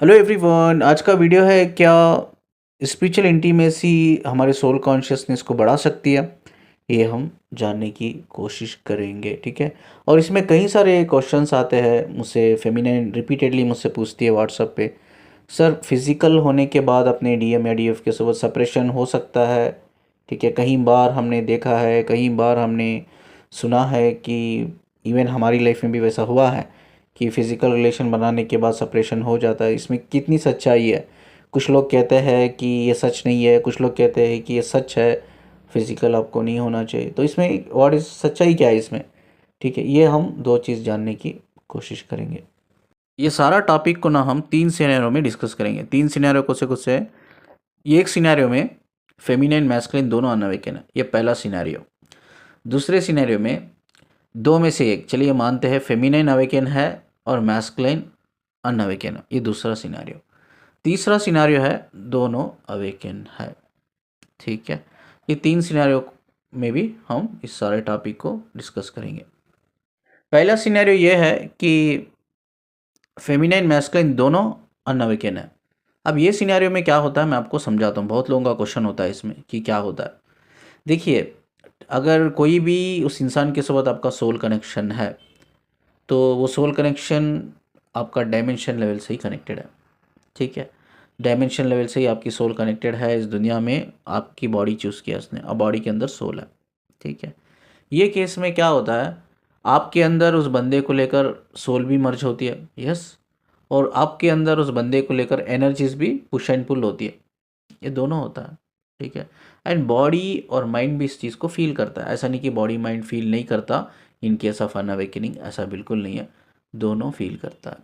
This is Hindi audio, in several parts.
हेलो एवरीवन, आज का वीडियो है क्या स्पिरिचुअल इंटीमेसी हमारे सोल कॉन्शियसनेस को बढ़ा सकती है। ये हम जानने की कोशिश करेंगे, ठीक है। और इसमें कई सारे क्वेश्चंस आते हैं मुझसे, फेमिनिन रिपीटेडली मुझसे पूछती है व्हाट्सएप पे। सर, फिजिकल होने के बाद अपने डीएम या डीएफ के साथ सेपरेशन हो सकता है? ठीक है, कई बार हमने देखा है, कई बार हमने सुना है कि इवन हमारी लाइफ में भी वैसा हुआ है कि फ़िज़िकल रिलेशन बनाने के बाद सेपरेशन हो जाता है। इसमें कितनी सच्चाई है? कुछ लोग कहते हैं कि ये सच नहीं है, कुछ लोग कहते हैं कि ये सच है, फ़िज़िकल आपको नहीं होना चाहिए। तो इसमें व्हाट इज़ सच्चाई क्या है इसमें? ठीक है, ये हम 2 चीज़ जानने की कोशिश करेंगे। ये सारा टॉपिक को ना हम 3 सिनेरियो में डिस्कस करेंगे। 3 सिनेरियो कौन से हैं? ये एक सिनेरियो में फेमिनिन मैस्कुलिन दोनों अनअवेकन है, ये पहला सिनेरियो। दूसरे सिनेरियो में 2 में से एक, चलिए मानते हैं फेमिनिन अवेकन है और मैस्कुलिन अनअवेकन है, ये दूसरा सिनेरियो। तीसरा सिनेरियो है दोनों अवेकन है, ठीक है। ये 3 सिनेरियो में भी हम इस सारे टॉपिक को डिस्कस करेंगे। पहला सिनेरियो ये है कि फेमिनाइन मैस्कुलिन दोनों अनअवेकन है। अब ये सिनेरियो में क्या होता है मैं आपको समझाता हूँ। बहुत लोगों का क्वेश्चन होता है इसमें कि क्या होता है। देखिए, अगर कोई भी उस इंसान के साथ आपका सोल कनेक्शन है, तो वो सोल कनेक्शन आपका डायमेंशन लेवल से ही कनेक्टेड है, ठीक है। डायमेंशन लेवल से ही आपकी सोल कनेक्टेड है। इस दुनिया में आपकी बॉडी चूज़ किया उसने, और बॉडी के अंदर सोल है, ठीक है। ये केस में क्या होता है, आपके अंदर उस बंदे को लेकर सोल भी मर्ज होती है, यस। और आपके अंदर उस बंदे को लेकर एनर्जीज भी पुश एंड पुल होती है, ये दोनों होता है, ठीक है। एंड बॉडी और माइंड भी इस चीज़ को फील करता है। ऐसा नहीं कि बॉडी माइंड फील नहीं करता इन केस ऑफ अनअवेकनिंग, ऐसा बिल्कुल नहीं है, दोनों फील करता है,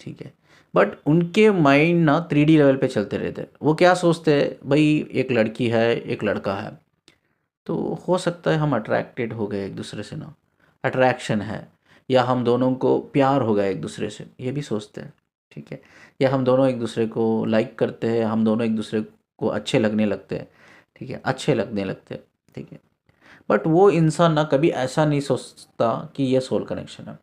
ठीक है। बट उनके माइंड ना 3D लेवल पे चलते रहते हैं। वो क्या सोचते हैं, भाई एक लड़की है एक लड़का है, तो हो सकता है हम अट्रैक्टेड हो गए एक दूसरे से ना, अट्रैक्शन है, या हम दोनों को प्यार हो गया एक दूसरे से, ये भी सोचते हैं, ठीक है। या हम दोनों एक दूसरे को लाइक करते हैं, हम दोनों एक दूसरे को अच्छे लगने लगते हैं, ठीक है, अच्छे लगने लगते हैं, ठीक है। बट वो इंसान ना कभी ऐसा नहीं सोचता कि ये सोल कनेक्शन है।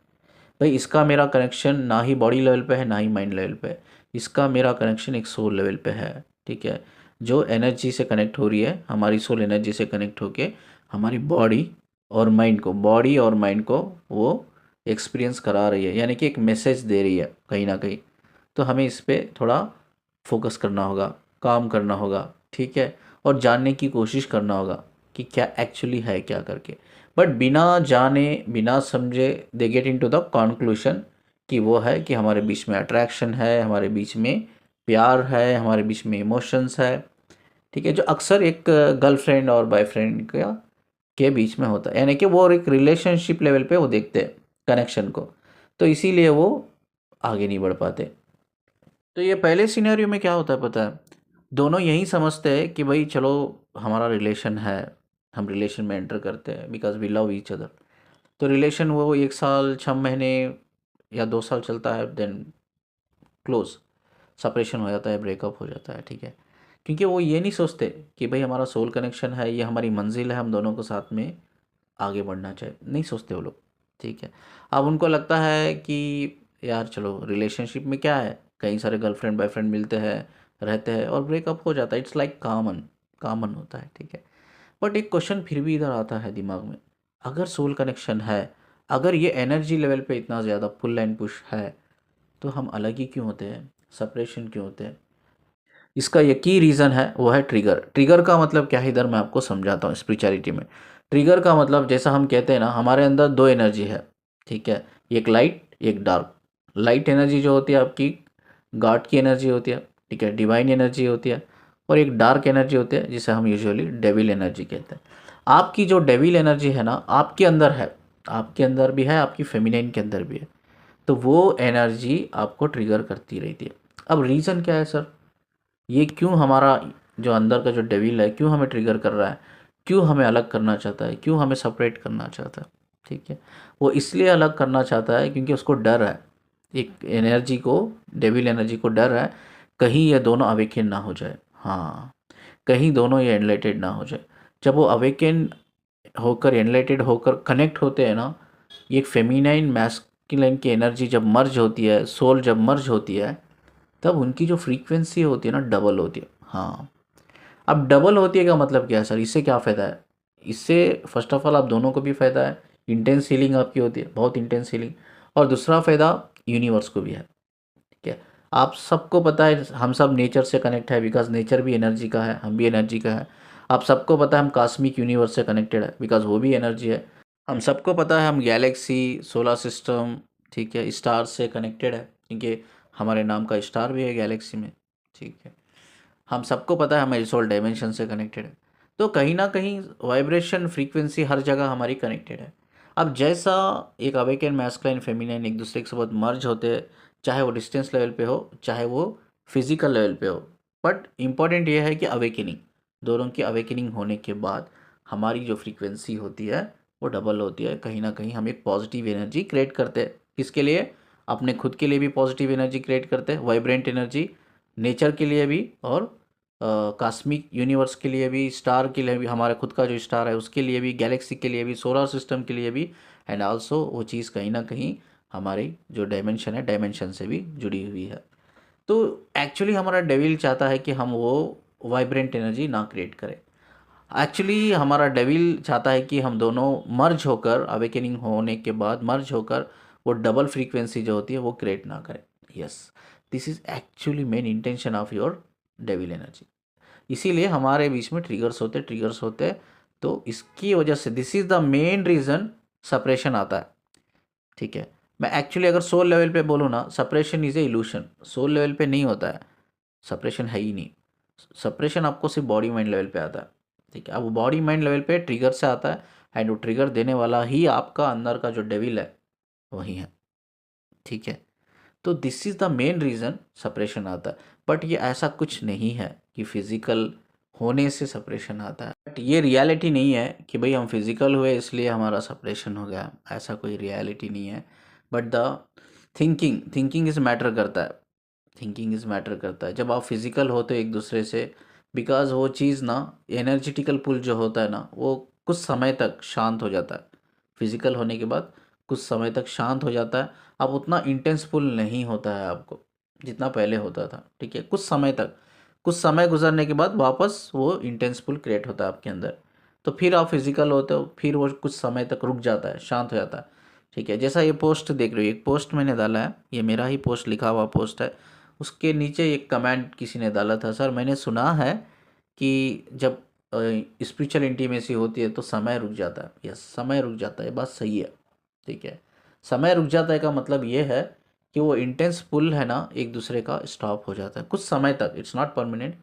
भाई इसका मेरा कनेक्शन ना ही बॉडी लेवल पे है ना ही माइंड लेवल पे है, इसका मेरा कनेक्शन एक सोल लेवल पे है, ठीक है। जो एनर्जी से कनेक्ट हो रही है, हमारी सोल एनर्जी से कनेक्ट होके हमारी बॉडी और माइंड को वो एक्सपीरियंस करा रही है, यानी कि एक मैसेज दे रही है कहीं ना कहीं। तो हमें इस पर थोड़ा फोकस करना होगा, काम करना होगा, ठीक है। और जानने की कोशिश करना होगा कि क्या एक्चुअली है क्या करके। बट बिना जाने बिना समझे they get into the conclusion कि वो है कि हमारे बीच में अट्रैक्शन है, हमारे बीच में प्यार है, हमारे बीच में इमोशंस है, ठीक है। जो अक्सर एक गर्लफ्रेंड और बॉयफ्रेंड का के बीच में होता है, यानी कि वो एक रिलेशनशिप लेवल पे वो देखते हैं कनेक्शन को, तो इसीलिए वो आगे नहीं बढ़ पाते। तो ये पहले सिनेरियो में क्या होता है पता है, दोनों यही समझते हैं कि भाई चलो हमारा रिलेशन है, हम रिलेशन में एंटर करते हैं because we love each other. तो रिलेशन वो 1 साल 6 महीने या 2 साल चलता है, देन क्लोज, सेपरेशन हो जाता है, ब्रेकअप हो जाता है, ठीक है। क्योंकि वो ये नहीं सोचते कि भाई हमारा सोल कनेक्शन है, ये हमारी मंजिल है, हम दोनों को साथ में आगे बढ़ना चाहिए, नहीं सोचते वो लोग, ठीक है। अब उनको लगता है कि यार चलो रिलेशनशिप में क्या है, कई सारे गर्लफ्रेंड बॉयफ्रेंड मिलते हैं, रहते हैं और ब्रेकअप हो जाता है, इट्स लाइक कॉमन, कॉमन होता है, ठीक है। बट एक क्वेश्चन फिर भी इधर आता है दिमाग में, अगर सोल कनेक्शन है, अगर ये एनर्जी लेवल पे इतना ज़्यादा पुल एंड पुश है, तो हम अलग ही क्यों होते हैं, सेपरेशन क्यों होते हैं? इसका एक ही रीज़न है, वो है ट्रिगर। ट्रिगर का मतलब क्या है, इधर मैं आपको समझाता हूँ स्पिरिचुअलिटी में। ट्रिगर का मतलब जैसा हम कहते हैं ना, हमारे अंदर 2 एनर्जी है, ठीक है। एक लाइट एक डार्क। लाइट एनर्जी जो होती है आपकी गॉड की एनर्जी होती है, ठीक है, डिवाइन एनर्जी होती है। और एक डार्क एनर्जी होती है जिसे हम यूजुअली डेविल एनर्जी कहते हैं। आपकी जो डेविल एनर्जी है ना, आपके अंदर है, आपके अंदर भी है, आपकी फेमिनाइन के अंदर भी है। तो वो एनर्जी आपको ट्रिगर करती रहती है। अब रीज़न क्या है सर, ये क्यों हमारा जो अंदर का जो डेविल है क्यों हमें ट्रिगर कर रहा है, क्यों हमें अलग करना चाहता है, क्यों हमें सेपरेट करना चाहता है, ठीक है। वो इसलिए अलग करना चाहता है क्योंकि उसको डर है, एक एनर्जी को, डेविल एनर्जी को डर है, कहीं ये दोनों अवेकन ना हो जाए, हाँ, कहीं दोनों ये एनलाइटेड ना हो जाए। जब वो अवेकन होकर एनलाइटेड होकर कनेक्ट होते हैं ना, ये एक फेमिनाइन मैस्कुलिन की एनर्जी जब मर्ज होती है, सोल जब मर्ज होती है, तब उनकी जो फ्रीक्वेंसी होती है ना डबल होती है। हाँ, अब डबल होती है का मतलब क्या है सर, इससे क्या फ़ायदा है? इससे फर्स्ट ऑफ ऑल आप दोनों को भी फ़ायदा है, इंटेंस हीलिंग आपकी होती है, बहुत इंटेंस हीलिंग। और दूसरा फ़ायदा यूनिवर्स को भी है, ठीक है। आप सबको पता है हम सब नेचर से कनेक्ट है, बिकॉज नेचर भी एनर्जी का है, हम भी एनर्जी का है। आप सबको पता है हम कॉस्मिक यूनिवर्स से कनेक्टेड है, बिकॉज वो भी एनर्जी है। हम सबको पता है हम गैलेक्सी, सोलर सिस्टम, ठीक है, स्टार से कनेक्टेड है, क्योंकि हमारे नाम का स्टार भी है गैलेक्सी में, ठीक है। हम सबको पता है हमारी सोल डायमेंशन से कनेक्टेड है। तो कहीं ना कहीं वाइब्रेशन फ्रीक्वेंसी हर जगह हमारी कनेक्टेड है। अब जैसा एक अवेकन मैस्कुलाइन फेमिनाइन एक दूसरे के साथ मर्ज होते हैं, चाहे वो डिस्टेंस लेवल पे हो, चाहे वो फिजिकल लेवल पे हो, बट इम्पॉर्टेंट ये है कि अवेकनिंग, दोनों की अवेकनिंग होने के बाद हमारी जो फ्रीक्वेंसी होती है वो डबल होती है। कहीं ना कहीं हम एक पॉजिटिव एनर्जी क्रिएट करते हैं। किसके लिए? अपने खुद के लिए भी पॉजिटिव एनर्जी क्रिएट करते हैं, वाइब्रेंट एनर्जी, नेचर के लिए भी, और कॉस्मिक यूनिवर्स के लिए भी, स्टार के लिए भी, हमारा खुद का जो स्टार है उसके लिए भी, गैलेक्सी के लिए भी, सोलर सिस्टम के लिए भी। एंड आल्सो वो चीज़ कहीं ना कहीं हमारी जो डायमेंशन है, डायमेंशन से भी जुड़ी हुई है। तो एक्चुअली हमारा डेविल चाहता है कि हम वो वाइब्रेंट एनर्जी ना क्रिएट करें। एक्चुअली हमारा डेविल चाहता है कि हम दोनों मर्ज होकर, अवेकनिंग होने के बाद मर्ज होकर वो डबल फ्रीक्वेंसी जो होती है वो क्रिएट ना करें। Yes, this is actually main intention of your devil energy. इसीलिए हमारे बीच में ट्रिगर्स होते। तो इसकी वजह से this is the main reason suppression आता है, ठीक है। मैं एक्चुअली अगर सोल लेवल पे बोलूँ ना, suppression is a illusion, soul level पे नहीं होता है, सप्रेशन है ही नहीं। सप्रेशन आपको सिर्फ बॉडी माइंड लेवल पे आता है, ठीक है। अब बॉडी माइंड लेवल पे ट्रिगर से आता है, एंड वो ट्रिगर देने वाला ही आपका अंदर का जो डेविल है वही है, ठीक है। तो this is the main reason suppression आता है। बट ये ऐसा कुछ नहीं है कि फिज़िकल होने से सप्रेशन आता है। बट ये रियलिटी नहीं है कि भाई हम फिज़िकल हुए इसलिए हमारा सप्रेशन हो गया, ऐसा कोई रियलिटी नहीं है। But the thinking is matter करता है, थिंकिंग इज़ मैटर करता है। जब आप फिज़िकल होते हो एक दूसरे से, बिकॉज वो चीज़ ना, एनर्जेटिकल पुल जो होता है ना, वो कुछ समय तक शांत हो जाता है। फिज़िकल होने के बाद कुछ समय तक शांत हो जाता है। अब उतना इंटेंस पुल नहीं होता है आपको जितना पहले होता था, ठीक है। कुछ समय तक, कुछ समय गुजरने के बाद वापस वो इंटेंस पुल क्रिएट होता है आपके अंदर। तो फिर आप फिज़िकल होते हो, फिर वो कुछ समय तक रुक जाता है, शांत हो जाता है, ठीक है। जैसा ये पोस्ट देख रहे हो, एक पोस्ट मैंने डाला है, ये मेरा ही पोस्ट लिखा हुआ पोस्ट है। उसके नीचे एक कमेंट किसी ने डाला था, सर मैंने सुना है कि जब स्पिरिचुअल इंटीमेसी होती है तो समय रुक जाता है। यस, समय रुक जाता है, बात सही है, ठीक है। समय रुक जाता है का मतलब ये है कि वो इंटेंस पुल है ना एक दूसरे का स्टॉप हो जाता है कुछ समय तक, इट्स नॉट परमानेंट,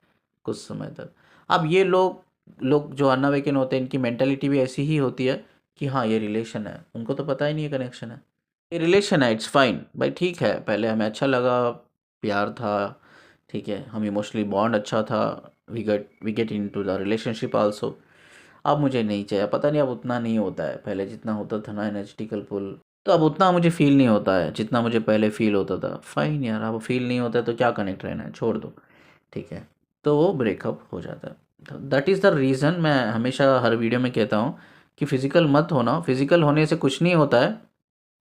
कुछ समय तक। अब ये लोग लोग जो अनअवेकन होते हैं, इनकी मेंटालिटी भी ऐसी ही होती है कि हाँ ये रिलेशन है, उनको तो पता ही नहीं है कनेक्शन है, ये रिलेशन है, इट्स फाइन भाई, ठीक है, पहले हमें अच्छा लगा, प्यार था, ठीक है, हम इमोशनली बॉन्ड अच्छा था, we get into the relationship also. अब मुझे नहीं चाहिए, पता नहीं अब उतना नहीं होता है पहले जितना होता था ना एनर्जेटिकल पुल। तो अब उतना मुझे फ़ील नहीं होता है जितना मुझे पहले फ़ील होता था। फ़ाइन यार, अब फ़ील नहीं होता है तो क्या कनेक्ट रहना है, छोड़ दो, ठीक है। तो वो ब्रेकअप हो जाता है। तो दैट इज़ द रीज़न मैं हमेशा हर वीडियो में कहता हूँ कि फ़िज़िकल मत होना। फ़िज़िकल होने से कुछ नहीं होता है,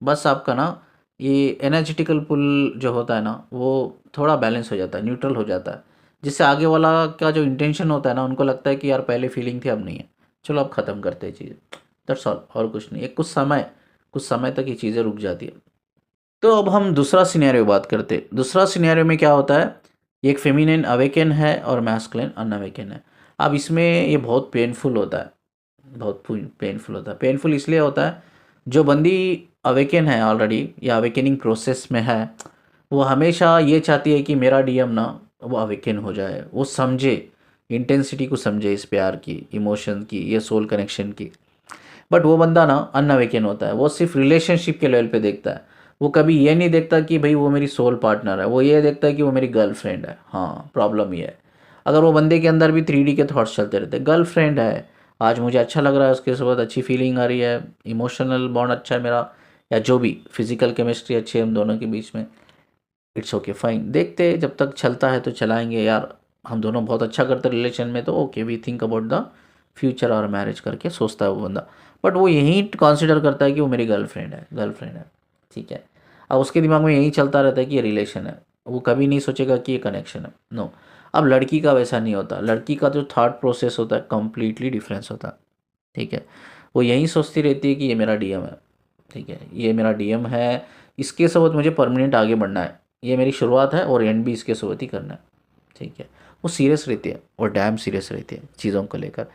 बस आपका ना ये एनर्जेटिकल पुल जो होता है ना वो थोड़ा बैलेंस हो जाता है, न्यूट्रल हो जाता है, जिससे आगे वाला का जो इंटेंशन होता है ना उनको लगता है कि यार पहले फीलिंग थी अब नहीं है, चलो अब ख़त्म करते हैं चीज़ें, दैट्स ऑल, और कुछ नहीं। एक कुछ समय तक ये चीज़ें रुक जाती है। तो अब हम दूसरा सिनेरियो बात करते हैं। दूसरा सिनेरियो में क्या होता है, एक फेमिनिन अवेकन है और मैस्कुलिन अनअवेकन है। अब इसमें ये बहुत पेनफुल होता है, बहुत पेनफुल होता है। पेनफुल इसलिए होता है, जो बंदी अवेकन है ऑलरेडी या अवेकनिंग प्रोसेस में है, वो हमेशा ये चाहती है कि मेरा डीएम ना वो अवेकन हो जाए, वो समझे, इंटेंसिटी को समझे, इस प्यार की, इमोशन की, ये सोल कनेक्शन की। बट वो बंदा ना अनअवेकन होता है, वो सिर्फ रिलेशनशिप के लेवल पे देखता है। वो कभी ये नहीं देखता कि भाई वो मेरी सोल पार्टनर है, वो ये देखता है कि वो मेरी गर्लफ्रेंड है। हाँ, प्रॉब्लम ये है, अगर वो बंदे के अंदर भी 3D के थॉट्स चलते रहते हैं, गर्लफ्रेंड है, आज मुझे अच्छा लग रहा है, उसके साथ अच्छी फीलिंग आ रही है, इमोशनल बॉन्ड अच्छा है मेरा, या जो भी फिजिकल केमिस्ट्री अच्छी है हम दोनों के बीच में, इट्स ओके फाइन, देखते जब तक चलता है तो चलाएंगे यार, हम दोनों बहुत अच्छा करते रिलेशन में, तो okay we think about the future और मैरिज करके सोचता है वो बंदा। बट वो यही कंसिडर करता है कि वो मेरी गर्लफ्रेंड है, ठीक है। अब उसके दिमाग में यही चलता रहता है कि ये रिलेशन है। वो कभी नहीं सोचेगा कि ये कनेक्शन है, नो। अब लड़की का वैसा नहीं होता, लड़की का जो थॉट प्रोसेस होता है कंप्लीटली डिफरेंस होता है, ठीक है। वो यही सोचती रहती है कि ये मेरा डीएम है, ठीक है, ये मेरा डीएम है, इसके साथ मुझे परमानेंट आगे बढ़ना है, ये मेरी शुरुआत है और एंड भी इसके साथ ही करना है, ठीक है। वो सीरियस रहती है, और डैम सीरियस रहती है चीज़ों को लेकर।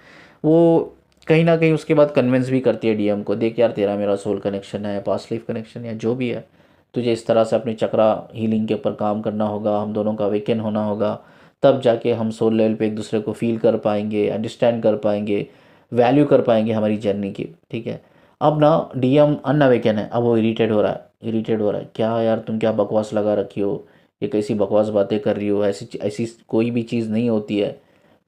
वो कहीं ना कहीं उसके बाद कन्विंस भी करती है डीएम को, देख यार तेरा मेरा सोल कनेक्शन है, पास्ट लाइफ कनेक्शन या जो भी है, तुझे इस तरह से अपनी चक्रा हीलिंग के ऊपर काम करना होगा, हम दोनों का अवेकन होना होगा, तब जाके हम सोल लेवल पे एक दूसरे को फील कर पाएंगे, अंडरस्टैंड कर पाएंगे, वैल्यू कर पाएंगे हमारी जर्नी की, ठीक है। अब ना डीएम अनअवेकन है, अब वो इरीटेड हो रहा है, इरीटेड हो रहा है, क्या यार तुम क्या बकवास लगा रखी हो, ये कैसी बकवास बातें कर रही हो, ऐसी ऐसी कोई भी चीज़ नहीं होती है,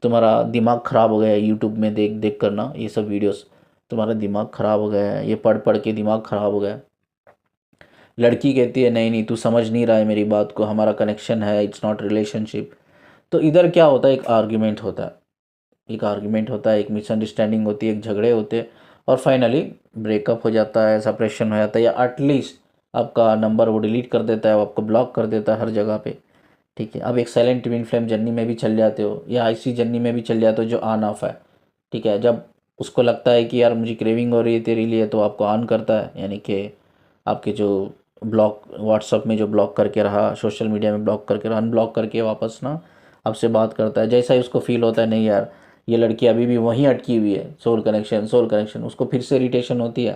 तुम्हारा दिमाग ख़राब हो गया है यूट्यूब में देख देख कर ना ये सब वीडियोस, तुम्हारा दिमाग ख़राब हो गया है, ये पढ़ पढ़ के दिमाग ख़राब हो गया है। लड़की कहती है नहीं नहीं तू समझ नहीं रहा है मेरी बात को, हमारा कनेक्शन है, इट्स नॉट रिलेशनशिप। तो इधर क्या होता है, एक आर्ग्यूमेंट होता है, एक आर्ग्यूमेंट होता है, एक मिसअंडरस्टैंडिंग होती है, एक झगड़े होते हैं, और फाइनली ब्रेकअप हो जाता है, सेपरेशन हो जाता है, या एटलीस्ट आपका नंबर वो डिलीट कर देता है, वो आपको ब्लॉक कर देता है हर जगह पे, ठीक है। अब एक साइलेंट ट्विन फ्लेम जर्नी में भी चल जाते हो, या ऐसी जर्नी में भी चल जाते हो जो ऑन ऑफ है, ठीक है। जब उसको लगता है कि यार मुझे क्रेविंग हो रही है तेरे लिए, तो आपको ऑन करता है, यानी कि आपके जो ब्लॉक व्हाट्सअप में जो ब्लॉक करके रहा, सोशल मीडिया में ब्लॉक करके रहा, अनब्लॉक करके वापस ना आपसे बात करता है। जैसा ही उसको फील होता है नहीं यार ये लड़की अभी भी वहीं अटकी हुई है, सोल कनेक्शन सोल कनेक्शन, उसको फिर से इरिटेशन होती है,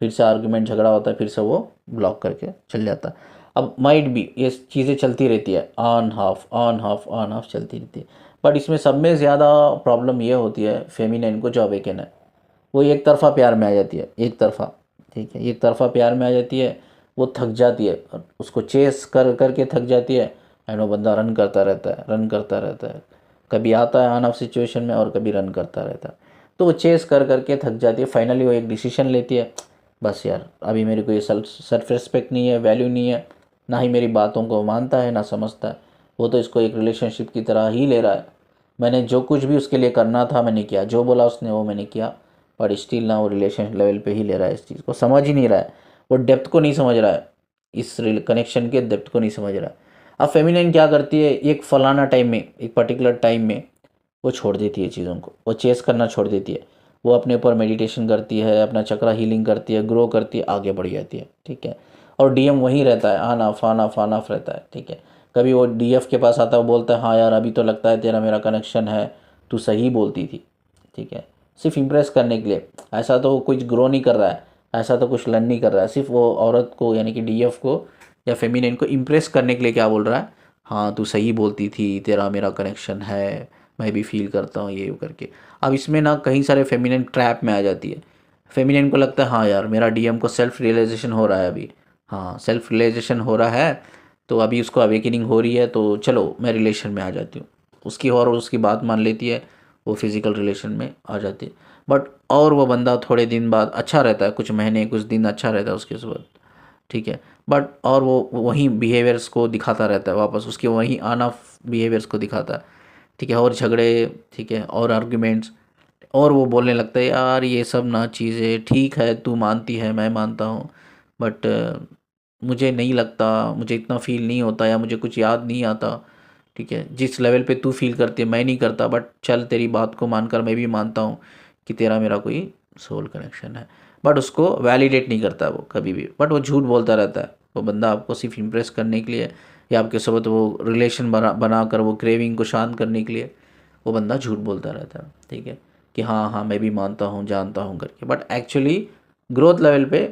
फिर से आर्गुमेंट झगड़ा होता है, फिर से वो ब्लॉक करके चल जाता है। अब माइट भी ये चीज़ें चलती रहती है, on half on half on half चलती रहती है। बट इसमें सब में ज़्यादा प्रॉब्लम ये होती है फेमिनिन को, जो अवेकन है वो एक तरफ़ा प्यार में आ जाती है, एक तरफ़ा, ठीक है, एक तरफ़ा प्यार में आ जाती है। वो थक जाती है, और उसको चेस कर करके थक जाती है, एंड वो बंदा रन करता रहता है, रन करता रहता है, कभी आता है ऑन ऑफ सिचुएशन में और कभी रन करता रहता है। तो वो चेस कर करके थक जाती है, फाइनली वो एक डिसीजन लेती है, बस यार अभी मेरे को ये सेल्फ रिस्पेक्ट नहीं है, वैल्यू नहीं है, ना ही मेरी बातों को मानता है ना समझता है, वो तो इसको एक रिलेशनशिप की तरह ही ले रहा है। मैंने जो कुछ भी उसके लिए करना था मैंने किया, जो बोला उसने वो मैंने किया, बट स्टिल ना वो रिलेशन लेवल पे ही ले रहा है, इस चीज़ को समझ ही नहीं रहा है, वो डेप्थ को नहीं समझ रहा है, इस कनेक्शन के डेप्थ को नहीं समझ रहा है। अब फेमिनिन क्या करती है, एक फलाना टाइम में, एक पर्टिकुलर टाइम में वो छोड़ देती है चीज़ों को, वो चेस करना छोड़ देती है, वो अपने ऊपर मेडिटेशन करती है, अपना चक्रा हीलिंग करती है, ग्रो करती है, आगे बढ़ जाती है, ठीक है। और डीएम वहीं रहता है, आन ऑफ रहता है, ठीक है। कभी वो डीएफ के पास आता है, वो बोलता है हाँ यार अभी तो लगता है तेरा मेरा कनेक्शन है, तू सही बोलती थी, ठीक है, सिर्फ इम्प्रेस करने के लिए। ऐसा तो वो कुछ ग्रो नहीं कर रहा है, ऐसा तो कुछ लर्न नहीं कर रहा है, सिर्फ वो औरत को यानी कि डीएफ को या फेमिनिन को इम्प्रेस करने के लिए क्या बोल रहा है, हाँ तू सही बोलती थी, तेरा मेरा कनेक्शन है, मैं भी फील करता हूँ ये करके। अब इसमें ना कई सारे फेमिनिन ट्रैप में आ जाती है, फेमिनिन को लगता है हाँ यार मेरा डीएम को सेल्फ रियलाइजेशन हो रहा है अभी, हाँ सेल्फ रियलाइजेशन हो रहा है, तो अभी उसको अवेकनिंग हो रही है, तो चलो मैं रिलेशन में आ जाती हूँ, उसकी और उसकी बात मान लेती है, वो फिज़िकल रिलेशन में आ जाती है। बट और वो बंदा थोड़े दिन बाद अच्छा रहता है, कुछ महीने कुछ दिन अच्छा रहता है उसके बाद, ठीक है। बट और वो वहीं बिहेवियर्स को दिखाता रहता है, वापस उसके वहीं ऑन ऑफ बिहेवियर्स को दिखाता है, ठीक है, और झगड़े, ठीक है, और आर्ग्यूमेंट्स, और वो बोलने लगता है यार ये सब ना चीज़ें ठीक है, तू मानती है मैं मानता हूँ, बट मुझे नहीं लगता, मुझे इतना फील नहीं होता, या मुझे कुछ याद नहीं आता, ठीक है, जिस लेवल पे तू फील करती है मैं नहीं करता, बट चल तेरी बात को मानकर मैं भी मानता हूँ कि तेरा मेरा कोई सोल कनेक्शन है। बट उसको वैलिडेट नहीं करता वो कभी भी, बट वो झूठ बोलता रहता है, वो बंदा आपको सिर्फ इम्प्रेस करने के लिए, या आपके साथ वो रिलेशन बनाकर वो क्रेविंग को शांत करने के लिए वो बंदा झूठ बोलता रहता है, ठीक है, कि हाँ हाँ मैं भी मानता हूँ जानता हूँ करके, बट एक्चुअली ग्रोथ लेवल पे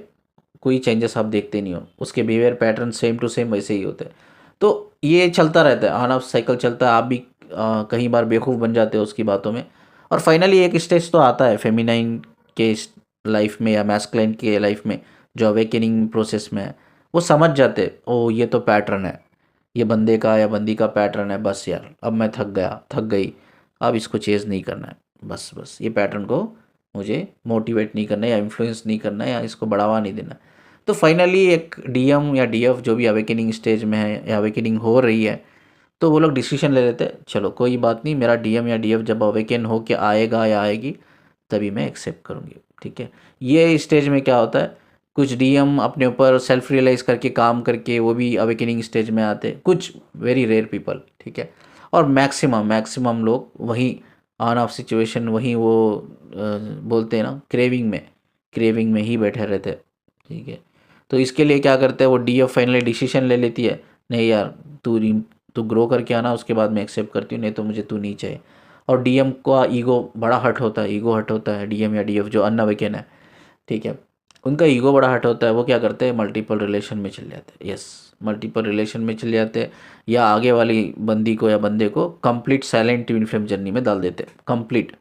कोई चेंजेस आप देखते नहीं हो, उसके behaviour pattern same to same वैसे ही होते हैं। तो ये चलता रहता है, ऑन ऑफ साइकिल चलता है, आप भी कई बार बेवकूफ़ बन जाते हो उसकी बातों में, और फाइनली एक स्टेज तो आता है फेमिनाइन के लाइफ में या मैस्कुलिन के लाइफ में, जो अवेकनिंग प्रोसेस में है, वो समझ जाते ओ ये तो पैटर्न है, ये बंदे का या बंदी का पैटर्न है, बस यार अब मैं थक गया थक गई, अब इसको चेज़ नहीं करना है, बस बस ये पैटर्न को मुझे मोटिवेट नहीं करना है, या इन्फ्लुएंस नहीं करना है, या इसको बढ़ावा नहीं देना। तो फाइनली एक डीएम या डीएफ जो भी अवेकनिंग स्टेज में है या अवेकनिंग हो रही है, तो वो लोग डिसीजन ले लेते हैं, चलो कोई बात नहीं, मेरा डीएम या डीएफ जब अवेकन हो के आएगा या आएगी तभी मैं एक्सेप्ट करूँगी, ठीक है। ये स्टेज में क्या होता है, कुछ डीएम अपने ऊपर सेल्फ रियलाइज़ करके काम करके वो भी अवेकनिंग स्टेज में आते, कुछ वेरी रेयर पीपल, ठीक है। और मैक्सिमम मैक्सिमम लोग वहीं ऑन ऑफ सिचुएशन, वहीं वो बोलते हैं ना क्रेविंग में ही बैठे रहते हैं, ठीक है। तो इसके लिए क्या करते हैं, वो डीएफ फाइनली डिसीजन ले लेती है, नहीं यार तू तू ग्रो करके आना, उसके बाद मैं एक्सेप्ट करती हूँ, नहीं तो मुझे तू नहीं चाहिए। और डीएम का ईगो बड़ा हट होता है, ईगो हट होता है डीएम या डीएफ जो अनअवेकन है, ठीक है। उनका ईगो बड़ा हट होता है, वो क्या करते हैं, मल्टीपल रिलेशन में चले जाते हैं। यस, मल्टीपल रिलेशन में चले जाते हैं, या आगे वाली बंदी को या बंदे को complete silent twin flame journey में डाल देते हैं, कंप्लीट,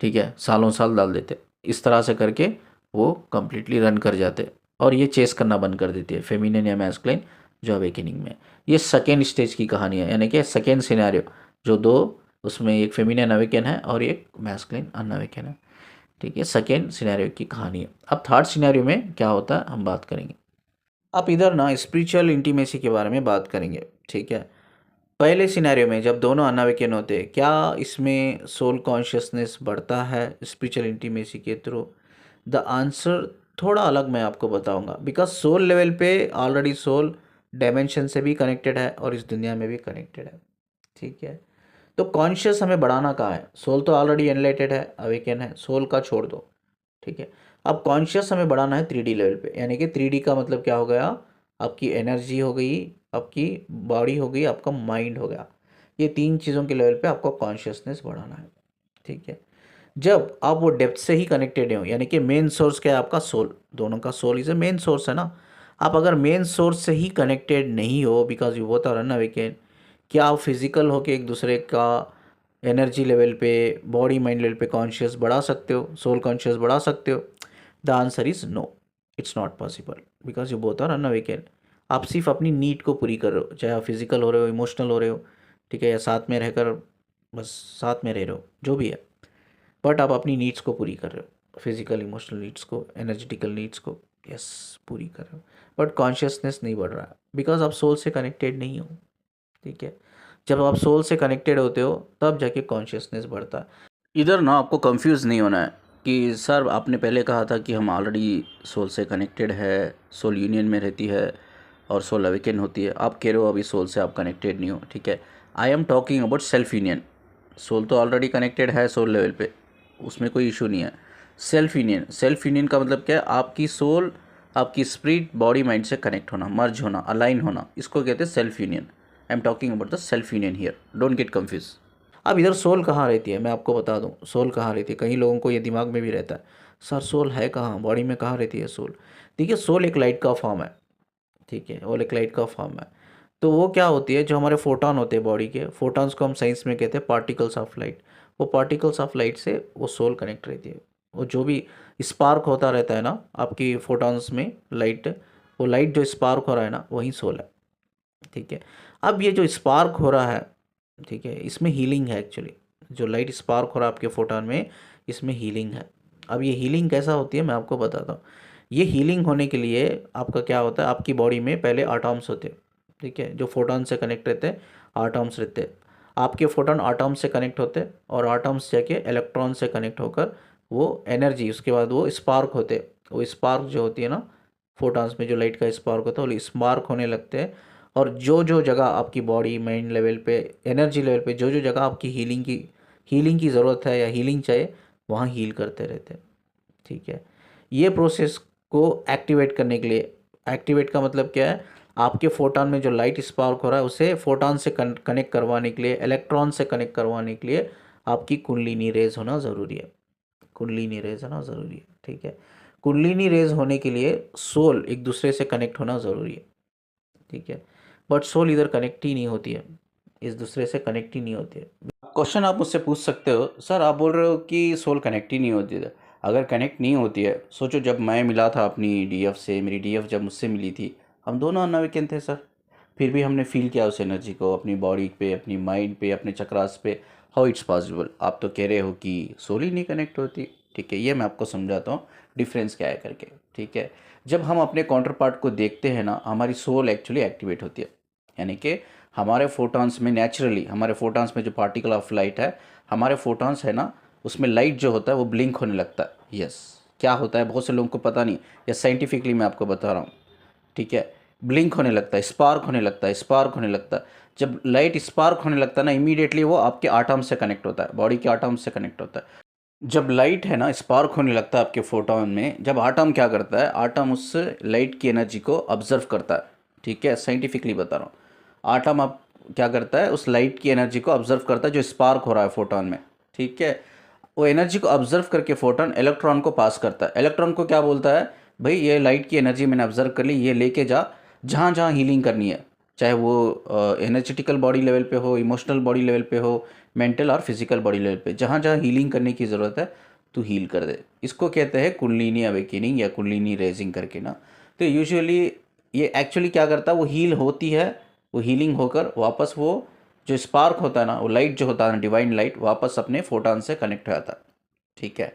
ठीक है, सालों साल डाल देते। इस तरह से करके वो कंप्लीटली रन कर जाते और ये चेस करना बंद कर देती है, फेमिनिन या मैस्कुलिन जो अवेकनिंग में। ये सेकेंड स्टेज की कहानी है, यानी कि सेकेंड सिनेरियो, जो दो, उसमें एक फेमिनिन अवेकन है और एक मैस्कुलिन अनअवेकन है, ठीक है। सेकेंड सिनेरियो की कहानी है। अब थर्ड सिनेरियो में क्या होता है हम बात करेंगे। अब इधर ना स्पिरिचुअल इंटीमेसी के बारे में बात करेंगे, ठीक है। पहले सिनेरियो में जब दोनों अनावेकन होते हैं, क्या इसमें सोल कॉन्शियसनेस बढ़ता है स्पिरिचुअल इंटीमेसी के थ्रू? द आंसर थोड़ा अलग मैं आपको बताऊंगा, बिकॉज सोल लेवल पे ऑलरेडी सोल डायमेंशन से भी कनेक्टेड है और इस दुनिया में भी कनेक्टेड है, ठीक है। तो कॉन्शियस हमें बढ़ाना कहाँ है, सोल तो ऑलरेडी एनलाइटेड है, अवेकन है, सोल का छोड़ दो, ठीक है। अब कॉन्शियस हमें बढ़ाना है 3D लेवल पे, यानी कि 3D का मतलब क्या हो गया, आपकी एनर्जी हो गई, आपकी बॉडी हो गई, आपका माइंड हो गया। ये तीन चीज़ों के लेवल पे आपको कॉन्शियसनेस बढ़ाना है, ठीक है। जब आप वो डेप्थ से ही कनेक्टेड हो, यानी कि मेन सोर्स क्या है आपका, सोल, दोनों का soul is a main source है ना। आप अगर मेन सोर्स से ही कनेक्टेड नहीं हो, because you both are unawaken, क्या आप फिजिकल होके एक दूसरे का एनर्जी लेवल पे, बॉडी माइंड लेवल पे कॉन्शियस बढ़ा सकते हो, सोल कॉन्शियस बढ़ा सकते हो? The answer is no, it's not possible, because you both are unawaken. आप सिर्फ अपनी नीड को पूरी कर रहे हो, चाहे आप फिजिकल हो रहे हो, इमोशनल हो रहे हो, ठीक है, या साथ में रहकर बस साथ में रह रहे हो, जो भी है, बट आप अपनी नीड्स को पूरी कर रहे हो, फिजिकल इमोशनल नीड्स को, एनर्जेटिकल नीड्स को, यस, पूरी कर रहे हो, बट कॉन्शियसनेस नहीं बढ़ रहा है, बिकॉज आप सोल से कनेक्टेड नहीं हो, ठीक है। जब आप सोल से कनेक्टेड होते हो तब जाके कॉन्शियसनेस बढ़ता है। इधर ना आपको कंफ्यूज नहीं होना है कि सर आपने पहले कहा था कि हम ऑलरेडी सोल से कनेक्टेड है, सोल यूनियन में रहती है और सोल अवेकन होती है। आप कह रहे हो अभी सोल से आप कनेक्टेड नहीं हो, ठीक है। I am talking about self union. Soul तो ऑलरेडी कनेक्टेड है सोल लेवल पे, उसमें कोई इशू नहीं है। सेल्फ यूनियन का मतलब क्या है, आपकी सोल, आपकी स्पिरिट बॉडी माइंड से कनेक्ट होना, मर्ज होना, अलाइन होना, इसको कहते हैं self union. I am talking about the self union here, don't get confuse. अब इधर सोल कहाँ रहती है, मैं आपको बता दूं सोल कहाँ रहती है। कई लोगों को ये दिमाग में भी रहता है, सर सोल है कहाँ, बॉडी में कहाँ रहती है सोल? देखिए, सोल एक लाइट का फॉर्म है, ठीक है, वो एक लाइट का फॉर्म है। तो वो क्या होती है, जो हमारे फोटॉन होते हैं बॉडी के, फोटॉन्स को हम साइंस में कहते हैं पार्टिकल्स ऑफ लाइट। वो पार्टिकल्स ऑफ लाइट से वो सोल कनेक्ट रहती है। वो जो भी स्पार्क होता रहता है ना आपकी फोटॉन्स में लाइट, वो लाइट जो स्पार्क हो रहा है ना, वही सोल है, ठीक है। अब ये जो स्पार्क हो रहा है, ठीक है, इसमें हीलिंग है एक्चुअली। जो लाइट स्पार्क हो रहा है आपके फोटॉन में, इसमें हीलिंग है। अब ये हीलिंग कैसा होती है मैं आपको बताता हूँ। ये हीलिंग होने के लिए आपका क्या होता है, आपकी बॉडी में पहले आटॉम्स होते हैं, ठीक है, जो फोटॉन से कनेक्ट रहते हैं, आटॉम्स रहते हैं। आपके फोटॉन आटॉम से कनेक्ट होते हैं और आटॉम्स जाके इलेक्ट्रॉन से कनेक्ट होकर वो एनर्जी, उसके बाद वो स्पार्क होते हैं। वो स्पार्क जो होती है ना, फोटॉन्स में जो लाइट का स्पार्क होता है वो स्पार्क होने लगते हैं। और जो जो जगह आपकी बॉडी माइंड लेवल पे, एनर्जी लेवल पे, जो जो जगह आपकी हीलिंग की ज़रूरत है या हीलिंग चाहिए, वहाँ हील करते रहते हैं, ठीक है। ये प्रोसेस को एक्टिवेट करने के लिए, एक्टिवेट का मतलब क्या है, आपके फोटॉन में जो लाइट स्पार्क हो रहा है उसे फोटॉन से कनेक्ट करवाने के लिए, इलेक्ट्रॉन से कनेक्ट करवाने के लिए आपकी कुंडलिनी रेज होना ज़रूरी है। कुंडलिनी रेज होना ज़रूरी है, ठीक है। कुंडलिनी रेज होने के लिए सोल एक दूसरे से कनेक्ट होना ज़रूरी है, ठीक है। बट सोल इधर कनेक्ट ही नहीं होती है, इस दूसरे से कनेक्ट ही नहीं होती है। क्वेश्चन आप मुझसे पूछ सकते हो, सर आप बोल रहे हो कि सोल कनेक्ट ही नहीं होती है। अगर कनेक्ट नहीं होती है, सोचो जब मैं मिला था अपनी डीएफ से, मेरी डीएफ जब मुझसे मिली थी, हम दोनों अनअवेकन थे सर, फिर भी हमने फील किया उस एनर्जी को अपनी बॉडी पे, अपनी माइंड पे, अपने चक्रास पे। How it's possible? आप तो कह रहे हो कि सोल ही नहीं कनेक्ट होती, ठीक है। ये मैं आपको समझाता हूँ डिफरेंस क्या है करके, ठीक है। जब हम अपने काउंटर पार्ट को देखते हैं ना, हमारी सोल एक्चुअली एक्टिवेट होती है, यानी कि हमारे फोटॉन्स में नेचुरली, हमारे फोटॉन्स में जो पार्टिकल ऑफ लाइट है, हमारे फोटॉन्स है ना, उसमें लाइट जो होता है वो ब्लिंक होने लगता है, यस, क्या होता है बहुत से लोगों को पता नहीं, या साइंटिफिकली मैं आपको बता रहा हूँ, ठीक है। ब्लिंक होने लगता है, स्पार्क होने लगता है, स्पार्क होने लगता है। जब लाइट स्पार्क होने लगता है ना, इमीडिएटली वो आपके आटम से कनेक्ट होता है, बॉडी के आटम से कनेक्ट होता है। जब लाइट है ना स्पार्क होने लगता है आपके फोटोन में, जब आटम क्या करता है, आटम उस लाइट की एनर्जी को ऑब्जर्व करता है, ठीक है, साइंटिफिकली बता रहा हूँ। आटम आप क्या करता है, उस लाइट की एनर्जी को ऑब्जर्व करता है जो स्पार्क हो रहा है फोटोन में, ठीक है। वो एनर्जी को ऑब्जर्व करके फोटोन इलेक्ट्रॉन को पास करता है। इलेक्ट्रॉन को क्या बोलता है, भाई ये लाइट की एनर्जी मैंने ऑब्जर्व कर ली, ये लेके जा जहाँ जहाँ हीलिंग करनी है, चाहे वो एनर्जेटिकल बॉडी लेवल पे हो, इमोशनल बॉडी लेवल पे हो, मेंटल और फिजिकल बॉडी लेवल पे, जहाँ जहाँ हीलिंग करने की ज़रूरत है तू हील कर दे। इसको कहते हैं कुंडलिनी अवेकनिंग या कुंडलिनी रेजिंग करके ना। तो यूजुअली ये एक्चुअली क्या करता है, वो हील होती है, वो हीलिंग होकर वापस वो जो स्पार्क होता है ना, वो लाइट जो होता है ना, डिवाइन लाइट, वापस अपने फोटॉन से कनेक्ट हो जाता है, ठीक है।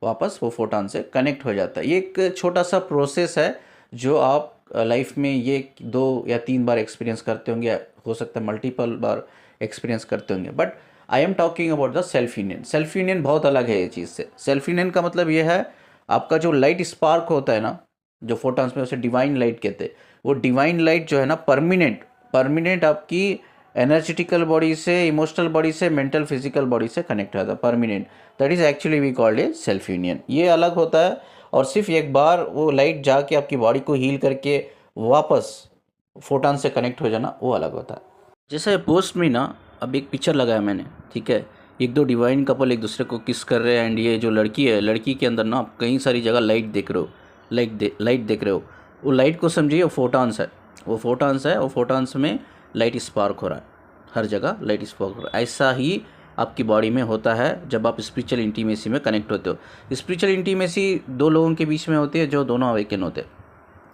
वापस वो फोटॉन से कनेक्ट हो जाता है। ये एक छोटा सा प्रोसेस है जो आप लाइफ में ये 2 या 3 बार एक्सपीरियंस करते होंगे, हो सकता है मल्टीपल बार एक्सपीरियंस करते होंगे। But I am talking about the self union. Self union बहुत अलग है ये चीज़ से। सेल्फ यूनियन का मतलब ये है, आपका जो लाइट स्पार्क होता है ना, जो फोटॉन्स में, उसे डिवाइन लाइट कहते हैं। वो डिवाइन लाइट जो है ना, परमानेंट परमानेंट आपकी एनर्जेटिकल बॉडी से, इमोशनल बॉडी से, मेंटल फिजिकल बॉडी से कनेक्ट रहता है, permanent. That is actually we called a self union. ये अलग होता है, और सिर्फ एक बार वो लाइट जाके आपकी बॉडी को हील करके वापस फोटॉन से कनेक्ट हो जाना, वो अलग होता है। जैसे पोस्ट में ना अब एक पिक्चर लगाया मैंने, ठीक है, 1-2 डिवाइन कपल एक दूसरे को किस कर रहे हैं, एंड ये जो लड़की है, लड़की के अंदर ना आप कई सारी जगह लाइट देख रहे हो, लाइट देख रहे हो। वो लाइट को समझिए वो फोटॉन्स है, वो फोटॉन्स है, वो फोटॉन्स में लाइट स्पार्क हो रहा है, हर जगह लाइट स्पार्क हो रहा है। ऐसा ही आपकी बॉडी में होता है जब आप स्पिरिचुअल इंटीमेसी में कनेक्ट होते हो। स्पिरिचुअल इंटीमेसी 2 लोगों के बीच में होती है जो दोनों अवेकन होते हैं,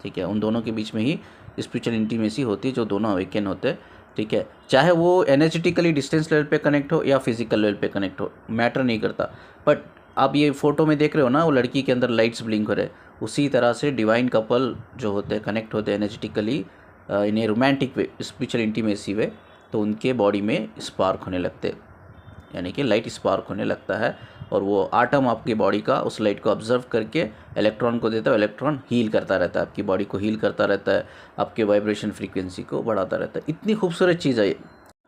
ठीक है। उन दोनों के बीच में ही स्पिरिचुअल इंटीमेसी होती है जो दोनों अवेकन होते हैं, ठीक है। चाहे वो एनर्जेटिकली डिस्टेंस लेवल पे कनेक्ट हो या फिजिकल लेवल पे कनेक्ट हो, मैटर नहीं करता। बट आप ये फोटो में देख रहे हो ना, वो लड़की के अंदर लाइट्स ब्लिंक हो रहे हैं, उसी तरह से डिवाइन कपल जो होते हैं कनेक्ट होते हैं energetically in a romantic way, spiritual intimacy way, तो उनके बॉडी में स्पार्क होने लगते हैं, यानी कि लाइट स्पार्क होने लगता है। और वो आटम आपकी बॉडी का उस लाइट को ऑब्जर्व करके इलेक्ट्रॉन को देता है, इलेक्ट्रॉन हील करता रहता है, आपकी बॉडी को हील करता रहता है, आपके वाइब्रेशन फ्रीक्वेंसी को बढ़ाता रहता है। इतनी खूबसूरत चीज़ है ये।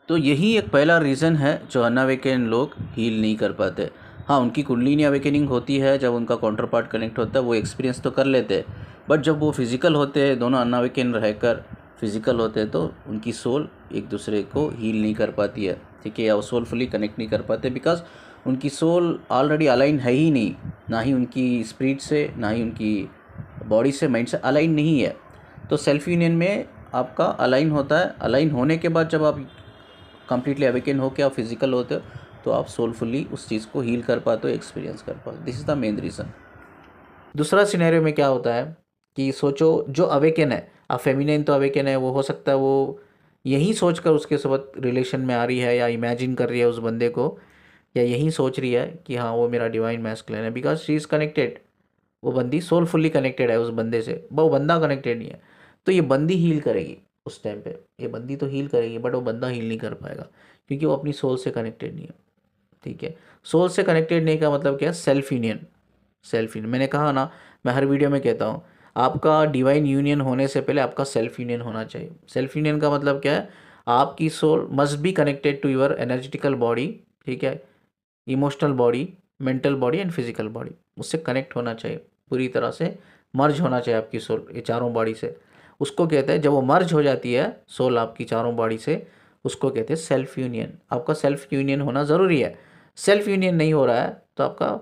तो यही एक पहला रीज़न है जो अनअवेकन लोग हील नहीं कर पाते। हाँ, उनकी कुंडलिनी अवेकनिंग होती है, जब उनका काउंटर पार्ट कनेक्ट होता है वो एक्सपीरियंस तो कर लेते हैं, बट जब वो फिज़िकल होते हैं, दोनों अनअवेकन रहकर फिज़िकल होते हैं, तो उनकी सोल एक दूसरे को हील नहीं कर पाती है, ठीक है, या वो सोलफुली कनेक्ट नहीं कर पाते, बिकॉज उनकी सोल ऑलरेडी अलाइन है ही नहीं, ना ही उनकी स्पिरिट से, ना ही उनकी बॉडी से, माइंड से अलाइन नहीं है। तो सेल्फ यूनियन में आपका अलाइन होता है। अलाइन होने के बाद जब आप कंप्लीटली अवेकन हो के आप फिजिकल होते हो, तो आप सोलफुली उस चीज़ को हील कर पाते हो, एक्सपीरियंस कर पाते हो। This is the main reason. दूसरा सिनेरियो में क्या होता है कि सोचो जो अवेकन है, अब फेमिनिन तो अवेकन है, वो हो सकता है वो यही सोचकर उसके साथ रिलेशन में आ रही है, या इमेजिन कर रही है उस बंदे को, या यही सोच रही है कि हाँ वो मेरा डिवाइन मैस्कुलिन है, बिकॉज शी इज़ कनेक्टेड। वो बंदी सोलफुली कनेक्टेड है उस बंदे से, वो बंदा कनेक्टेड नहीं है। तो ये बंदी हील करेगी उस टाइम पे, ये बंदी तो हील करेगी, बट वो बंदा हील नहीं कर पाएगा, क्योंकि वो अपनी सोल से कनेक्टेड नहीं है, ठीक है। सोल से कनेक्टेड नहीं का मतलब क्या है, सेल्फ यूनियन। सेल्फ यूनियन मैंने कहा ना, मैं हर वीडियो में कहता हूँ, आपका डिवाइन यूनियन होने से पहले आपका सेल्फ यूनियन होना चाहिए। सेल्फ यूनियन का मतलब क्या है, आपकी soul must be connected to your energetical body, ठीक है, emotional body, mental body and physical body, उससे कनेक्ट होना चाहिए, पूरी तरह से मर्ज होना चाहिए आपकी सोल ये चारों बॉडी से। उसको कहते हैं, जब वो मर्ज हो जाती है सोल आपकी चारों बॉडी से, उसको कहते हैं सेल्फ यूनियन। आपका सेल्फ यूनियन होना ज़रूरी है। सेल्फ यूनियन नहीं हो रहा है तो आपका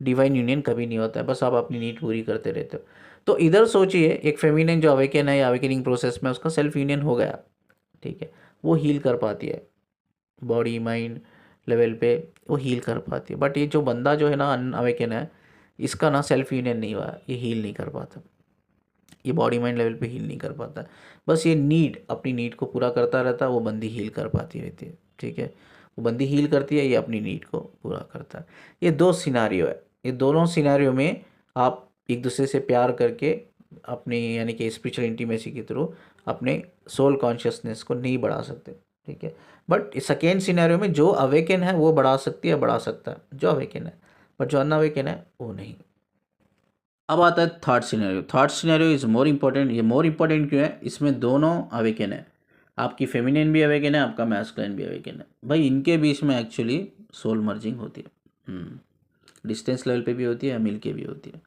डिवाइन यूनियन कभी नहीं होता है, बस आप अपनी नीड पूरी करते रहते हो। तो इधर सोचिए, एक फेमिनिन जो अवेकन है या अवेकनिंग प्रोसेस में उसका सेल्फ यूनियन हो गया, ठीक है, वो हील कर पाती है बॉडी माइंड लेवल पे, वो हील कर पाती है। बट ये जो बंदा जो है ना अनअवेकन है, इसका ना सेल्फ यूनियन नहीं हुआ, ये हील नहीं कर पाता, ये बॉडी माइंड लेवल पे हील नहीं कर पाता। बस ये नीड, अपनी नीड को पूरा करता रहता है, वो बंदी हील कर पाती रहती है, ठीक है। वो बंदी हील करती है, ये अपनी नीड को पूरा करता है। ये 2 सिनारियो है। ये दोनों सिनारियो में आप एक दूसरे से प्यार करके अपनी, यानी कि स्पिरिचुअल इंटीमेसी के थ्रू अपने सोल कॉन्शियसनेस को नहीं बढ़ा सकते, ठीक है। बट सेकेंड सिनेरियो में जो अवेकन है वो बढ़ा सकती है, बढ़ा सकता है जो अवेकन है, बट जो अनअवेकन है वो नहीं। अब आता है third scenario. Third scenario is more important. ये मोर इम्पोर्टेंट क्यों है? इसमें दोनों अवेकन है, आपकी फेमिनिन भी अवेकन है, आपका मैस्कुलिन भी अवेकन है। भाई इनके बीच में एक्चुअली सोल मर्जिंग होती है। डिस्टेंस लेवल पे भी होती है, मिल के भी होती है,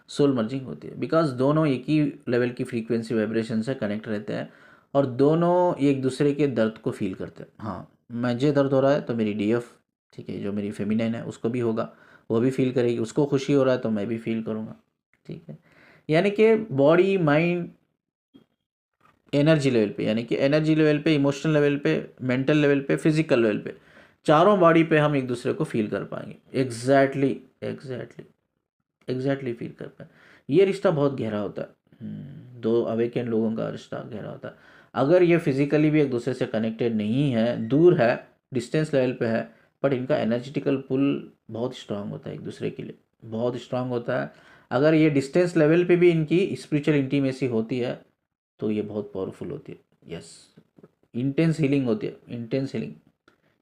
सोल मर्जिंग होती है। बिकॉज दोनों एक ही लेवल की फ्रीक्वेंसी वाइब्रेशन से कनेक्ट रहते हैं और दोनों एक दूसरे के दर्द को फील करते हैं। हाँ, मुझे दर्द हो रहा है तो मेरी डीएफ, ठीक है, जो मेरी फेमिनिन है उसको भी होगा, वो भी फील करेगी। उसको खुशी हो रहा है तो मैं भी फील करूँगा, ठीक है। यानी कि बॉडी माइंड एनर्जी लेवल पे, यानी कि एनर्जी लेवल पे, इमोशनल लेवल पे, मेंटल लेवल पे, फिजिकल लेवल पे, चारों बॉडी पे हम एक दूसरे को फील कर पाएंगे। एग्जैक्टली एग्जैक्टली एग्जैक्टली फील कर पाए। ये रिश्ता बहुत गहरा होता है। दो अवेकन लोगों का रिश्ता गहरा होता है। अगर ये फिजिकली भी एक दूसरे से कनेक्टेड नहीं है, दूर है, डिस्टेंस लेवल पे है, बट इनका एनर्जेटिकल पुल बहुत स्ट्रांग होता है एक दूसरे के लिए, बहुत स्ट्रांग होता है। अगर ये डिस्टेंस लेवल पे भी इनकी स्पिरिचुअल इंटीमेसी होती है तो ये बहुत पावरफुल होती है। यस, इंटेंस हीलिंग होती है, इंटेंस हीलिंग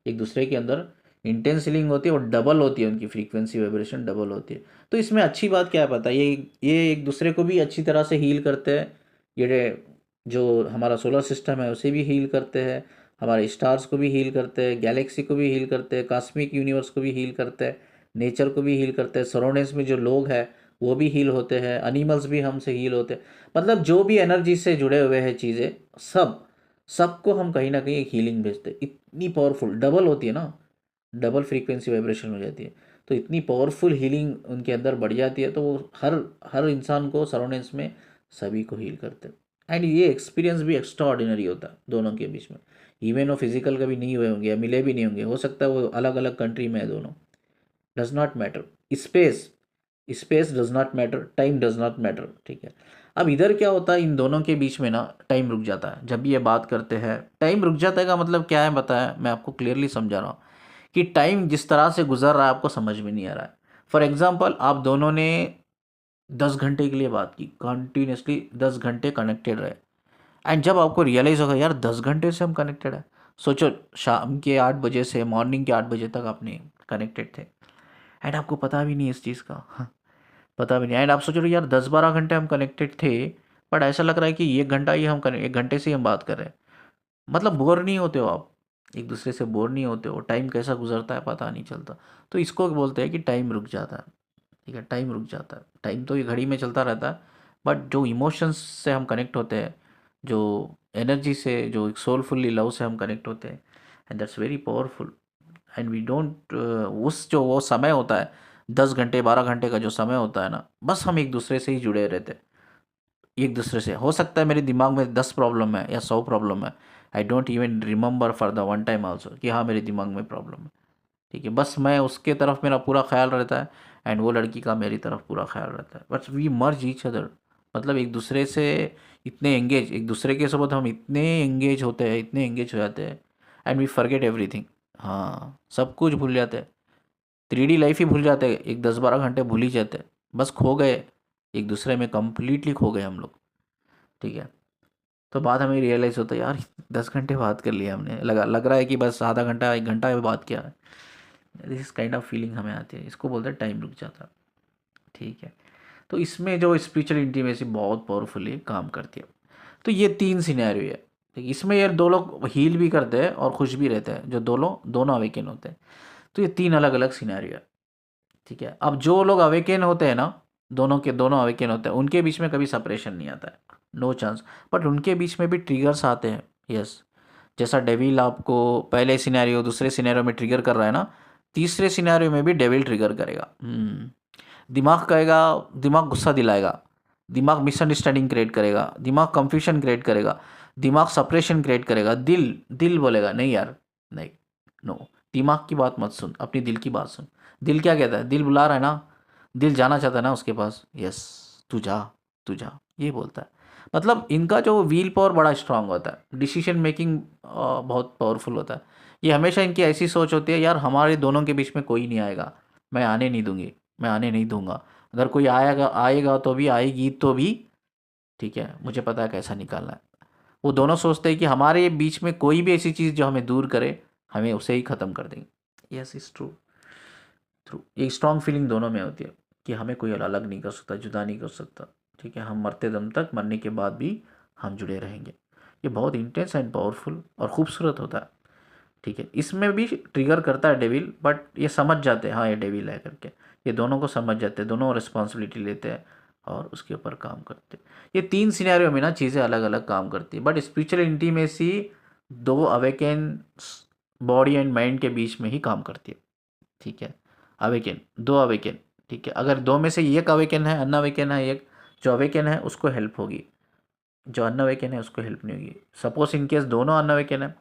एक दूसरे के अंदर, इंटेंस हीलिंग होती है और डबल होती है, उनकी फ्रीक्वेंसी वाइब्रेशन डबल होती है। तो इसमें अच्छी बात क्या है पता है? ये एक दूसरे को भी अच्छी तरह से हील करते हैं। ये जो हमारा सोलर सिस्टम है उसे भी हील करते हैं, हमारे स्टार्स को भी हील करते हैं, गैलेक्सी को भी हील करते हैं, कॉस्मिक यूनिवर्स को भी हील करते हैं, नेचर को भी हील करते हैं, सराउंडिंग्स में जो लोग हैं वो भी हील होते हैं, एनिमल्स भी हमसे हील होते हैं। मतलब जो भी एनर्जी से जुड़े हुए हैं चीज़ें, सबको हम कहीं ना कहीं एक हीलिंग भेजते हैं। इतनी पावरफुल डबल होती है ना, डबल फ्रीक्वेंसी वाइब्रेशन हो जाती है, तो इतनी पावरफुल हीलिंग उनके अंदर बढ़ जाती है, तो वो हर हर इंसान को, सराउंडिंग्स में सभी को हील करते हैं। एंड ये एक्सपीरियंस भी एक्स्ट्रा ऑर्डिनरी होता है दोनों के बीच में। इवन वो फिजिकल कभी नहीं हुए होंगे या मिले भी नहीं होंगे, हो सकता है वो अलग अलग कंट्री में है दोनों, does not matter. Space space does not matter, time does not matter, ठीक है। अब इधर क्या होता है, इन दोनों के बीच में ना टाइम रुक जाता है। जब भी ये बात करते हैं टाइम रुक जाता है का मतलब क्या है बताया, मैं आपको क्लियरली समझा रहा हूँ कि टाइम जिस तरह से गुजर रहा है आपको समझ में नहीं आ रहा है। फॉर एग्जाम्पल, आप दोनों ने 10 घंटे के लिए बात की, कंटिन्यूसली 10 घंटे कनेक्टेड रहे, एंड जब आपको रियलाइज़ होगा यार 10 घंटे से हम कनेक्टेड है, सोचो शाम के 8 बजे से मॉर्निंग के 8 बजे तक आपने कनेक्टेड थे, एंड आपको पता भी नहीं इस चीज़ का। हाँ, पता भी नहीं। एंड आप सोच रहे हो यार 10-12 घंटे हम कनेक्टेड थे, बट ऐसा लग रहा है कि 1 घंटा ही हम 1 घंटे से ही हम बात कर रहे हैं। मतलब बोर नहीं होते हो आप, एक दूसरे से बोर नहीं होते हो, टाइम कैसा गुजरता है पता नहीं चलता। तो इसको बोलते हैं कि टाइम रुक जाता है, ठीक है, टाइम रुक जाता है। टाइम तो ये घड़ी में चलता रहता है, बट जो इमोशंस से हम कनेक्ट होते हैं, जो एनर्जी से, जो सोलफुल्ली लव से हम कनेक्ट होते हैं, and that's very powerful. And we don't, उस जो वो समय होता है 10 घंटे 12 घंटे का जो समय होता है ना, बस हम एक दूसरे से ही जुड़े रहते हैं। एक दूसरे से हो सकता है मेरे दिमाग में 10 प्रॉब्लम है या 100 प्रॉब्लम है, I don't even remember for the one time also कि हाँ मेरे दिमाग में प्रॉब्लम है, ठीक है। बस मैं उसके तरफ मेरा पूरा ख्याल रहता है, एंड वो लड़की का मेरी तरफ पूरा ख्याल रहता है, but we merge each other. मतलब एक दूसरे से इतने एंगेज, एक दूसरे के साथ हम इतने एंगेज होते हैं, इतने एंगेज हो जाते हैं, एंड वी फॉरगेट एवरीथिंग। हाँ, सब कुछ भूल जाते हैं, 3D लाइफ ही भूल जाते हैं, एक 10-12 घंटे भूल ही जाते हैं, बस खो गए एक दूसरे में, कम्प्लीटली खो गए हम लोग, ठीक है। तो बाद हमें रियलाइज़ होता है यार 10 घंटे बात कर लिया हमने, लग रहा है कि बस आधा घंटा 1 घंटा बात किया है। दिस इस काइंड ऑफ फीलिंग हमें आती है, इसको बोलते हैं टाइम रुक जाता, ठीक है। तो इसमें जो स्पिरिचुअल इंटीमेसी बहुत पावरफुली काम करती है। तो ये 3 सिनेरियो है, ठीक है। इसमें यार 2 लोग हील भी करते हैं और खुश भी रहते हैं, जो दोनों अवेकन होते हैं। तो ये 3 अलग अलग सिनेरियो है, ठीक है। अब जो लोग अवेकन होते हैं ना, दोनों के दोनों अवेकन होते हैं, उनके बीच में कभी सेपरेशन नहीं आता है, नो चांस। बट उनके बीच में भी ट्रिगर्स आते हैं, यस। जैसा डेविल आपको पहले सिनेरियो दूसरे सिनेरियो में ट्रिगर कर रहा है ना, तीसरे सिनेरियो में भी डेविल ट्रिगर करेगा। दिमाग कहेगा, दिमाग गुस्सा दिलाएगा, दिमाग मिसअंडरस्टैंडिंग क्रिएट करेगा, दिमाग कंफ्यूजन क्रिएट करेगा, दिमाग सेपरेशन क्रिएट करेगा, दिल दिल बोलेगा नहीं यार, नहीं, नो। दिमाग की बात मत सुन, अपनी दिल की बात सुन। दिल क्या कहता है? दिल बुला रहा है ना, दिल जाना चाहता है ना उसके पास, यस, तू जा, तू जा, ये बोलता है। मतलब इनका जो व्हील पावर बड़ा स्ट्रांग होता है, डिसीजन मेकिंग बहुत पावरफुल होता है। ये हमेशा इनकी ऐसी सोच होती है यार हमारे दोनों के बीच में कोई नहीं आएगा, मैं आने नहीं दूंगी, मैं आने नहीं दूंगा। अगर कोई आएगा आएगा तो भी, आएगी तो भी, ठीक है, मुझे पता है कैसा निकालना है। वो दोनों सोचते हैं कि हमारे बीच में कोई भी ऐसी चीज़ जो हमें दूर करे, हमें उसे ही ख़त्म कर देंगे। Yes, is true, true. एक स्ट्रांग फीलिंग दोनों में होती है। कि हमें कोई अलग नहीं कर सकता, जुदा नहीं कर सकता, ठीक है। हम मरते दम तक, मरने के बाद भी हम जुड़े रहेंगे। ये बहुत इंटेंस एंड पावरफुल और खूबसूरत होता है, ठीक है। इसमें भी ट्रिगर करता है डेविल, बट ये समझ जाते हैं हाँ ये डेविल है करके, ये दोनों को समझ जाते हैं, दोनों रिस्पॉन्सिबिलिटी लेते हैं और उसके ऊपर काम करते हैं। ये 3 सिनेरियो में ना चीज़ें अलग अलग काम करती है, but spiritual intimacy 2 awaken body and mind के बीच में ही काम करती है, ठीक है। अवेकन, 2 अवेकन, ठीक है। अगर 2 में से एक अवेकन है, अनअवेकन है एक, जो अवेकन है उसको हेल्प होगी, जो अनअवेकन है उसको हेल्प नहीं होगी। सपोज इन केस दोनों अनअवेकन है,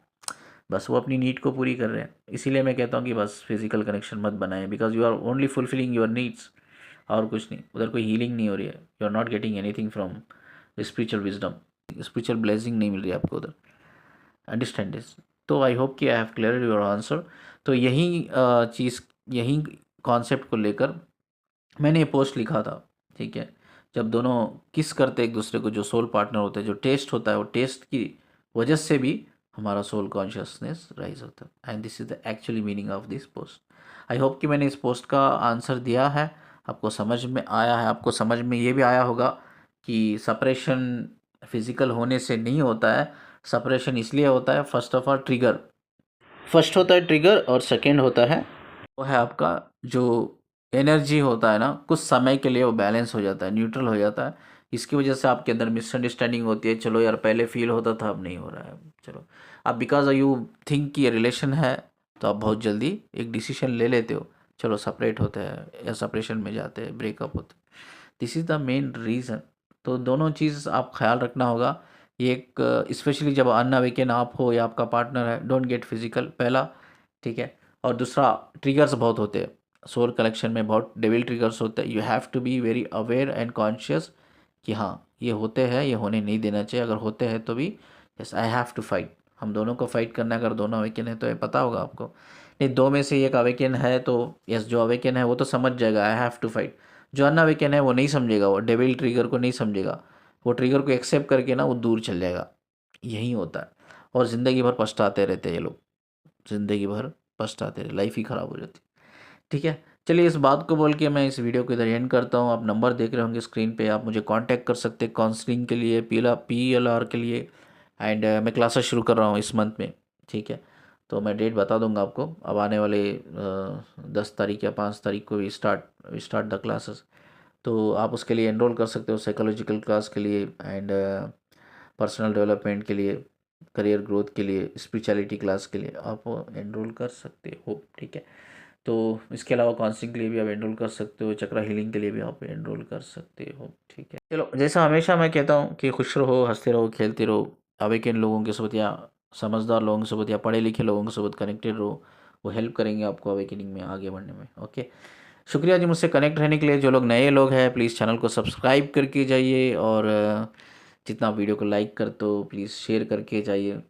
बस वो अपनी नीड को पूरी कर रहे हैं। इसीलिए मैं कहता हूँ कि बस फिजिकल कनेक्शन मत बनाएं, because you are only fulfilling your needs, और कुछ नहीं। उधर कोई हीलिंग नहीं हो रही है, you are not getting anything from spiritual wisdom, spiritual blessing नहीं मिल रही है आपको उधर। Understand this. तो आई होप कि I have clear your answer. तो यही चीज़, यही कॉन्सेप्ट को लेकर मैंने ये पोस्ट लिखा था, ठीक है। जब दोनों किस करते एक दूसरे को, जो सोल पार्टनर होते हैं, जो टेस्ट होता है, वो टेस्ट की वजह से भी हमारा सोल कॉन्शियसनेस राइज होता है। And this is the actually meaning of this post. I hope कि मैंने इस पोस्ट का आंसर दिया है, आपको समझ में आया है। आपको समझ में ये भी आया होगा कि सेपरेशन फिजिकल होने से नहीं होता है। सेपरेशन इसलिए होता है, first of all trigger, first होता है ट्रिगर, और सेकेंड होता है वो है आपका जो एनर्जी होता है ना, कुछ समय के लिए वो बैलेंस हो जाता है, न्यूट्रल हो जाता है। इसकी वजह से आपके अंदर मिसअंडरस्टैंडिंग होती है, चलो यार पहले फील होता था अब नहीं हो रहा है, चलो। अब बिकॉज यू थिंक कि ये रिलेशन है, तो आप बहुत जल्दी एक डिसीजन ले लेते हो, चलो सेपरेट होते हैं या सेपरेशन में जाते हैं, ब्रेकअप होते हैं। This is the main reason. तो दोनों चीज़ आप ख्याल रखना होगा। ये एक स्पेशली जब अनअवेकन आप हो या आपका पार्टनर है, डोंट गेट फिजिकल, पहला, ठीक है। और दूसरा, ट्रिगर्स बहुत होते हैं सोल कलेक्शन में, बहुत डेविल ट्रिगर्स होते हैं। You have to be very aware and conscious कि हाँ ये होते हैं, ये होने नहीं देना चाहिए। अगर होते हैं तो भी yes I have to fight, हम दोनों को फाइट करना है। अगर दोनों अवेकन है तो ये पता होगा आपको, नहीं 2 में से एक अवेकन है तो यस, जो अवेकन है वो तो समझ जाएगा आई हैव टू फाइट। जो अनअवेकन है वो नहीं समझेगा, वो डेविल ट्रिगर को नहीं समझेगा, वो ट्रिगर को एक्सेप्ट करके ना वो दूर चल जाएगा। यही होता है, और ज़िंदगी भर पछताते रहते हैं ये लोग, ज़िंदगी भर पछताते रहे, लाइफ ही ख़राब हो जाती है, ठीक है। चलिए इस बात को बोल के मैं इस वीडियो को इधर एंड करता हूँ। आप नंबर देख रहे होंगे स्क्रीन पे, आप मुझे कांटेक्ट कर सकते हैं काउंसलिंग के लिए, PLR के लिए। एंड मैं क्लासेस शुरू कर रहा हूँ इस मंथ में, ठीक है। तो मैं डेट बता दूंगा आपको, अब आने वाले 10 तारीख या 5 तारीख को स्टार्ट द क्लासेस। तो आप उसके लिए एनरोल कर सकते हो, साइकोलॉजिकल क्लास के लिए एंड पर्सनल डेवलपमेंट के लिए, करियर ग्रोथ के लिए, स्पिरिचुअलिटी क्लास के लिए आप एनरोल कर सकते हो, ठीक है। तो इसके अलावा काउंसलिंग के लिए भी आप एनरोल कर सकते हो, चक्रा हीलिंग के लिए भी आप एनरोल कर सकते हो, ठीक है। चलो, जैसा हमेशा मैं कहता हूँ कि खुश रहो, हंसते रहो, खेलते रहो, अवेकन लोगों के साथ या समझदार लोगों के साथ या पढ़े लिखे लोगों के साथ कनेक्टेड रहो, वो हेल्प करेंगे आपको अवेकनिंग में आगे बढ़ने में, ओके। शुक्रिया जी मुझसे कनेक्ट रहने के लिए। जो लोग नए लोग हैं प्लीज़ चैनल को सब्सक्राइब करके जाइए, और जितना वीडियो को लाइक कर तो प्लीज़ शेयर करके जाइए,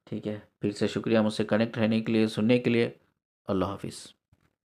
ठीक है। फिर से शुक्रिया मुझसे कनेक्ट रहने के लिए, सुनने के लिए। अल्लाह हाफिज़।